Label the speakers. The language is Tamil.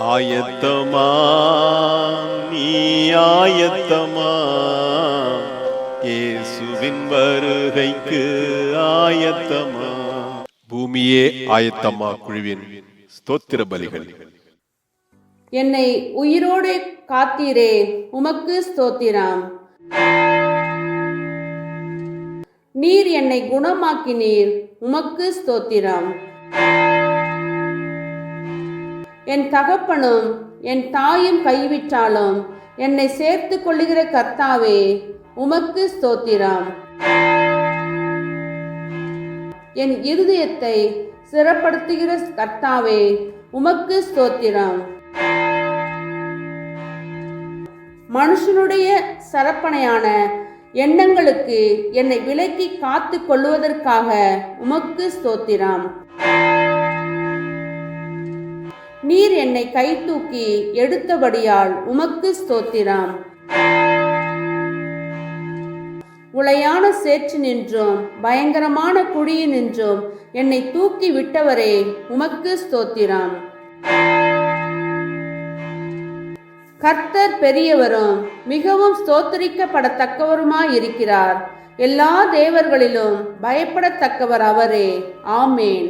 Speaker 1: ஆயத்தமா நீ ஆயத்தமா இயேசுவின் வருகைக்கு ஆயத்தமா. பூமியே ஆயத்தமா குழுவின் ஸ்தோத்திர பலிகள்.
Speaker 2: என்னை உயிரோடு காத்தீரே, உமக்கு ஸ்தோத்திரம். நீர் என்னை குணமாக்கினீர், உமக்கு ஸ்தோத்திரம். என் தகப்பனும் என் தாயும் கைவிட்டாலும் என்னை சேர்த்து கொள்ளுகிற கர்த்தாவே, உமக்கு ஸ்தோத்திரம். என் இருதயத்தை சிறப்படுத்துகிற கர்த்தாவே, உமக்கு ஸ்தோத்திரம். மனுஷனுடைய சரப்பணையான எண்ணங்களுக்கு என்னை விலக்கி காத்து கொள்வதற்காக உமக்கு ஸ்தோத்திரம். நீர் என்னை கை தூக்கி எடுத்தபடியால் உமக்கு ஸ்தோத்திரம். உளையான சேற்று நின்றும் பயங்கரமான குழியினின்றும் என்னை தூக்கி விட்டவரே, உமக்கு ஸ்தோத்திரம். கர்த்தர் பெரியவரும் மிகவும் ஸ்தோத்திரிக்கப்படத்தக்கவருமாயிருக்கிறார். எல்லா தேவர்களிலும் பயப்படத்தக்கவர் அவரே. ஆமேன்.